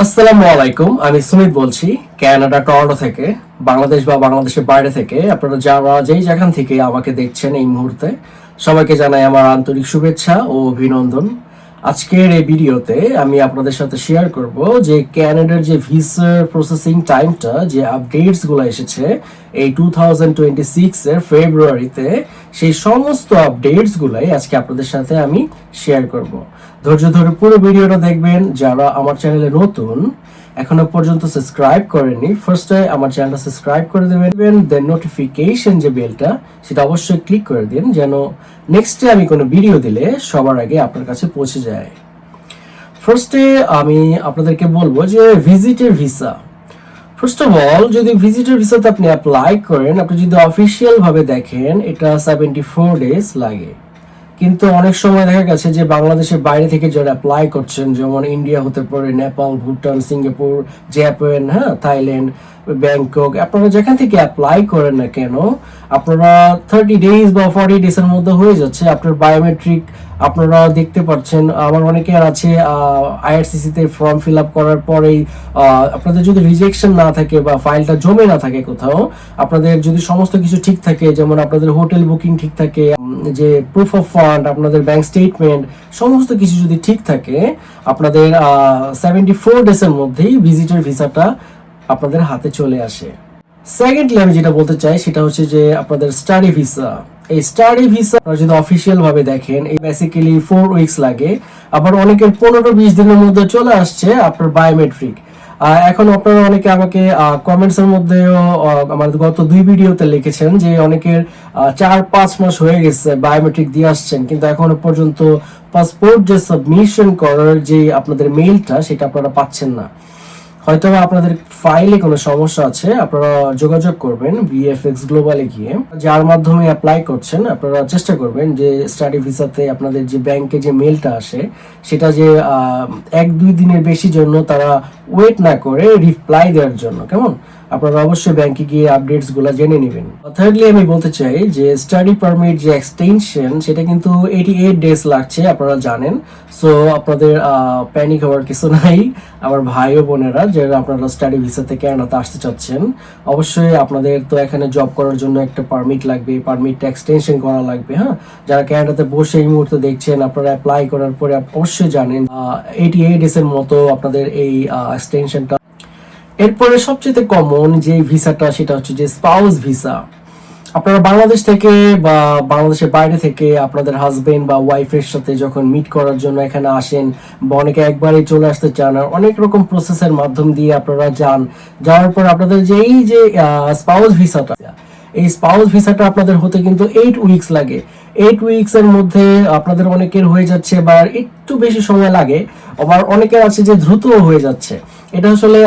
আসসালামু আলাইকুম, আমি সুমিত বলছি কানাডা টরন্টো থেকে। বাংলাদেশ বা বাংলাদেশের বাইরে থেকে আপনারা যারা যেই যেখান থেকে আমাকে দেখছেন এই মুহূর্তে, সবাইকে জানাই আমার আন্তরিক শুভেচ্ছা ও অভিনন্দন। আজকের এই ভিডিওতে আমি আপনাদের সাথে শেয়ার করব যে কানাডার যে ভিসা প্রসেসিং টাইমটা, যে আপডেটসগুলো এসেছে এই 2026 এর ফেব্রুয়ারিতে, সেই সমস্ত আপডেটসগুলাই আজকে আপনাদের সাথে আমি শেয়ার করব। ধৈর্য ধরে পুরো ভিডিওটা দেখবেন। যারা আমার চ্যানেলে নতুন, এখনো পর্যন্ত সাবস্ক্রাইব করেননি, ফার্স্টে আমার চ্যানেলটা সাবস্ক্রাইব করে দেবেন, দেন নোটিফিকেশন যে বেলটা সেটা অবশ্যই ক্লিক করে দিন, যেন নেক্সটে আমি কোনো ভিডিও দিলে সবার আগে আপনার কাছে পৌঁছে যায়। ফার্স্টে আমি আপনাদেরকে বলবো যে visitor visa. First of all, যদি ভিজিটর ভিসাতে আপনি অ্যাপ্লাই করেন, আপনি যদি অফিসিয়াল ভাবে দেখেন, এটা 74 ডেজ লাগে। কিন্তু অনেক সময় দেখা গেছে যে বাংলাদেশের বাইরে থেকে যারা অ্যাপ্লাই করছেন, যেমন ইন্ডিয়া হতে পারে, Nepal, Bhutan, Singapore, Japan, Thailand, Bangkok, আপনারা যেখান থেকে অ্যাপ্লাই করেন না কেন, আপনারা 30 ডেজ বা 40 ডেজ এর মধ্যে হয়ে যাচ্ছে আপনার বায়োমেট্রিক। আপনারা দেখতে পাচ্ছেন, আমার অনেকের আছে আইআরসিসি তে ফর্ম ফিল আপ করার পরেই আপনাদের যদি রিজেকশন না থাকে বা ফাইলটা জমে না থাকে কোথাও, আপনাদের যদি সমস্ত কিছু ঠিক থাকে, যেমন আপনাদের হোটেল বুকিং ঠিক থাকে, যে প্রুফ অফ ফান্ড, আপনাদের ব্যাংক স্টেটমেন্ট, সমস্ত কিছু যদি ঠিক থাকে, আপনাদের 74 ডেজ এর মধ্যেই ভিজিটর ভিসাটা আপনাদের হাতে চলে আসে। সেকেন্ডলি আমি যেটা বলতে চাই সেটা হচ্ছে যে আপনাদের স্টাডি ভিসা। এই স্টাডি ভিসা যদি অফিসিয়াল ভাবে দেখেন, এই বেসিক্যালি 4 উইকস লাগে। আবার অনেকের 15-20 দিনের মধ্যে চলে আসছে আপনার বায়োমেট্রিক। এখন আপনারা অনেকে আমাকে কমেন্টস এর মধ্যেও আমার গত 2 ভিডিওতে লিখেছেন যে অনেকের 4-5 মাস হয়ে গেছে বায়োমেট্রিক দিয়ে আসছেন, কিন্তু এখনো পর্যন্ত পাসপোর্ট যে সাবমিশন করার যে আপনাদের মেইলটা, সেটা আপনারা পাচ্ছেন না। হয়তো আপনাদের ফাইলে কোনো সমস্যা আছে, আপনারা যোগাযোগ করবেন ভিএফএক্স গ্লোবালে গিয়ে। যার মাধ্যমে অ্যাপ্লাই করছেন, আপনারা চেষ্টা করবেন যে স্টাডি ভিসাতে আপনাদের যে ব্যাংকে যে মেলটা আসে, সেটা যে 1-2 দিনের বেশি জন্য তারা ওয়েট না করে রিপ্লাই দেওয়ার জন্য, কেমন? আপনারা অবশ্যই ব্যাংকে গিয়ে আপডেটস গুলো জেনে নেবেন। থার্ডলি আমি বলতে চাই যে স্টাডি পারমিট যে এক্সটেনশন, সেটা কিন্তু 88 ডেজ লাগছে, আপনারা জানেন। সো আপনাদের প্যানিক হওয়ার কিছু নাই, আমার ভাই ও বোনেরা যারা আপনারা স্টাডি ভিসা থেকে কানাডাতে আসতে চাচ্ছেন। অবশ্যই আপনাদের তো এখানে জব করার জন্য একটা পারমিট লাগবে, পারমিটটা এক্সটেনশন করা লাগবে। যারা কানাডাতে বসে এই মুহূর্তে দেখছেন, আপনারা অ্যাপ্লাই করার পরে অবশ্যই জানেন 88 ডেজ এর মতো আপনাদের এই এক্সটেনশনটা। এরপরে সবচেয়ে কমন যে ভিসাটা, সেটা হচ্ছে যে স্পাউস ভিসা। আপনারা বাংলাদেশ থেকে বা বাংলাদেশের বাইরে থেকে আপনাদের হাজবেন্ড বা ওয়াইফের সাথে যখন মিট করার জন্য এখানে আসেন, বা অনেকে একবারে চলে আসতে চান, আর অনেক রকম প্রসেসের মাধ্যম দিয়ে আপনারা যান। যাওয়ার পর আপনাদের যে এই যে স্পাউস ভিসাটা, এই স্পাউস ভিসাটা আপনাদের হতে কিন্তু 8 উইকস লাগে। 8 উইকস এর মধ্যে আপনাদের অনেকের হয়ে যাচ্ছে, বা একটু বেশি সময় লাগে, আবার অনেকের আছে যে দ্রুত হয়ে যাচ্ছে। এটা আসলে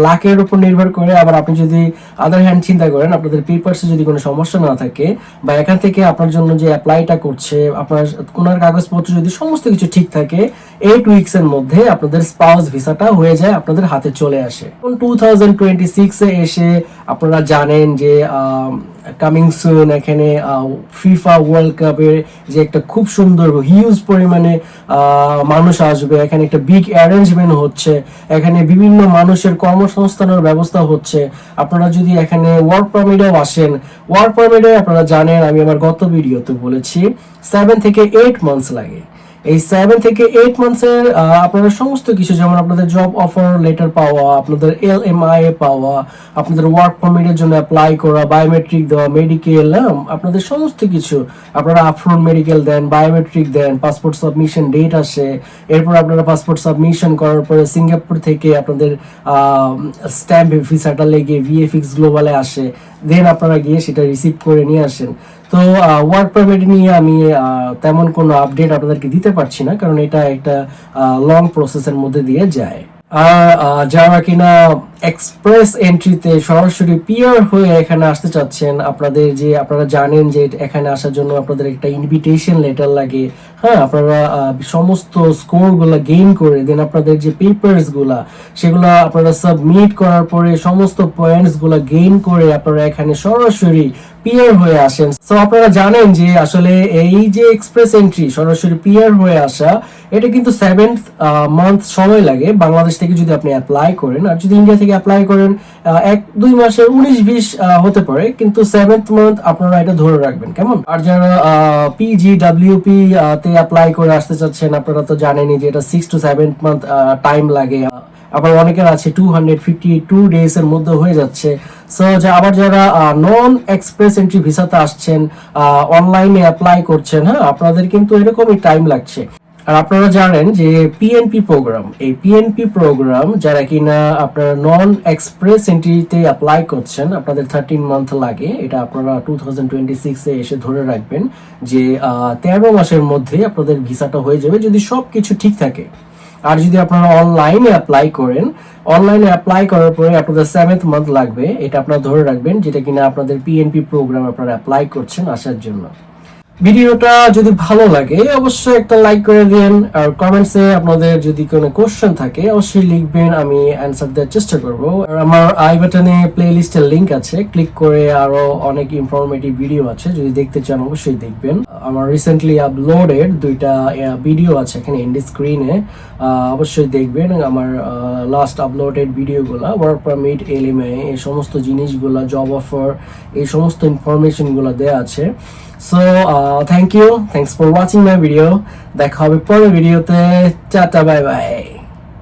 লাকের উপর নির্ভর করে। আবার আপনি যদি আদার হ্যান্ড চিন্তা করেন, আপনাদের পেপারসে যদি কোনো সমস্যা না থাকে, বা এখান থেকে আপনার জন্য যে অ্যাপ্লাইটা করছে, আপনার ওনার কাগজপত্র যদি সমস্ত কিছু ঠিক থাকে, 8 উইকস এর মধ্যে আপনাদের স্পাউস ভিসাটা হয়ে যায়, আপনাদের হাতে চলে আসে। 2026 এ এসে আপনারা জানেন যে কামিং সুন এখানে ফিফা ওয়ার্ল্ড কাপের যে একটা খুব সুন্দর হিউজ পরিমাণে মানুষ আসবে। এখানে একটা বিগ অ্যারেঞ্জমেন্ট হচ্ছে, এখানে বিভিন্ন মানুষের কর্মসংস্থানের ব্যবস্থা হচ্ছে। আপনারা যদি এখানে ওয়ার্ক পারমিটেও আসেন, ওয়ার্ক পারমিটে আপনারা জানেন, আমি আমার গত ভিডিওতে বলেছি 7 থেকে 8 মান্থস লাগে। এই 7 থেকে 8 মান্থসের আপনাদের সমস্ত কিছু, যেমন আপনাদের জব অফার লেটার পাওয়া, আপনাদের এলএমআই পাওয়া, আপনাদের ওয়ার্ক পারমিটের জন্য অ্যাপ্লাই করা, বায়োমেট্রিক দেওয়া, মেডিকেল, আপনাদের সমস্ত কিছু, আপনারা আপফ্রন্ট মেডিকেল দেন, বায়োমেট্রিক দেন, পাসপোর্ট সাবমিশন ডেট আসে। এরপর আপনারা পাসপোর্ট সাবমিশন করার পরে সিঙ্গাপুর থেকে আপনাদের স্ট্যাম্প ভিসাটা লেগে ভিএফএক্স গ্লোবালে আসে, দেন আপনারা গিয়ে সেটা রিসিভ করে নিয়ে আসেন। তো ওয়ার্ক পারমিট নিয়ে আমি তেমন কোনো আপডেট আপনাদেরকে দিতে পারছি না, কারণ এটা একটা লং প্রসেসের মধ্যে দিয়ে যায়। আর যারা কিনা এক্সপ্রেস এন্ট্রিতে সরাসরি পিআর হয়ে এখানে আসতে চাচ্ছেন, আপনাদের যে আপনারা জানেন যে এখানে আসার জন্য আপনাদের একটা ইনভিটেশন লেটার লাগে। আপনারা সমস্ত স্কোর গুলা গেইন করে দেন, আপনাদের যে পেপারস গুলা সেগুলো আপনারা সাবমিট করার পরে সমস্ত পয়েন্টস গুলা গেইন করে আপনারা এখানে সরাসরি পিআর হয়ে আসেন। সো আপনারা জানেন যে আসলে এই যে এক্সপ্রেস এন্ট্রি সরাসরি পিআর হয়ে আসা, এটা কিন্তু 7th মান্থ সময় লাগে বাংলাদেশ থেকে যদি আপনি অ্যাপ্লাই করেন। আর যদি ইন্ডিয়া থেকে অ্যাপ্লাই করেন 1-2 মাসের 19-20 হতে পারে, কিন্তু 7th মান্থ আপনারা এটা ধরে রাখবেন, কেমন? আর যারা পিজিডব্লিউপি তে অ্যাপ্লাই করে আসতে চাচ্ছেন, আপনারা তো জানেনই যে এটা 6 to 7 মান্থ টাইম লাগে। আবার অনেকের আছে 252 ডেজ এর মধ্যে হয়ে যাচ্ছে। সো আবার যারা নন এক্সপ্রেস এন্ট্রি ভিসাতে আসছেন, অনলাইনে অ্যাপ্লাই করছেন, হ্যাঁ, আপনাদের কিন্তু এরকমই টাইম লাগছে। আর আপনারা জানেন যে পিএনপি প্রোগ্রাম, এই পিএনপি প্রোগ্রাম যারা কিনা আপনারা নন এক্সপ্রেস এন্ট্রিতে অ্যাপ্লাই করছেন, আপনাদের 13 মান্থ লাগে। এটা আপনারা 2026 এ এসে ধরে রাখবেন যে 13 মাসের মধ্যে আপনাদের ভিসাটা হয়ে যাবে যদি সবকিছু ঠিক থাকে। আর যদি আপনারা অনলাইনে অ্যাপ্লাই করেন, অনলাইনে অ্যাপ্লাই করার পরে আপনাদের 7th মান্থ লাগবে, এটা আপনারা ধরে রাখবেন, যেটা কিনা আপনাদের পিএনপি প্রোগ্রাম আপনারা অ্যাপ্লাই করছেন আসার জন্য। ভিডিওটা যদি ভালো লাগে অবশ্যই একটা লাইক করে দিন, আর কমেন্টসে আপনাদের যদি কোনো কোশ্চেন থাকে অবশ্যই লিখবেন, আমি অ্যানসার দেওয়ার চেষ্টা করব। আর আমার আই বাটনে প্লেলিস্টের লিংক আছে, ক্লিক করে আরো অনেক ইনফরমেটিভ ভিডিও আছে, যদি দেখতে চান অবশ্যই দেখবেন। আমার রিসেন্টলি আপলোডেড 2টা ভিডিও আছে এখানে এন্ড স্ক্রিনে, অবশ্যই দেখবেন আমার লাস্ট আপলোডেড ভিডিওগুলো। ওয়ার্ক পারমিট, এলএমআই, এই সমস্ত জিনিসগুলো, জব অফার, এই সমস্ত ইনফরমেশনগুলো দেওয়া আছে। So thanks for watching my video. দেখা হবে পরের ভিডিওতে। Tata, bye bye.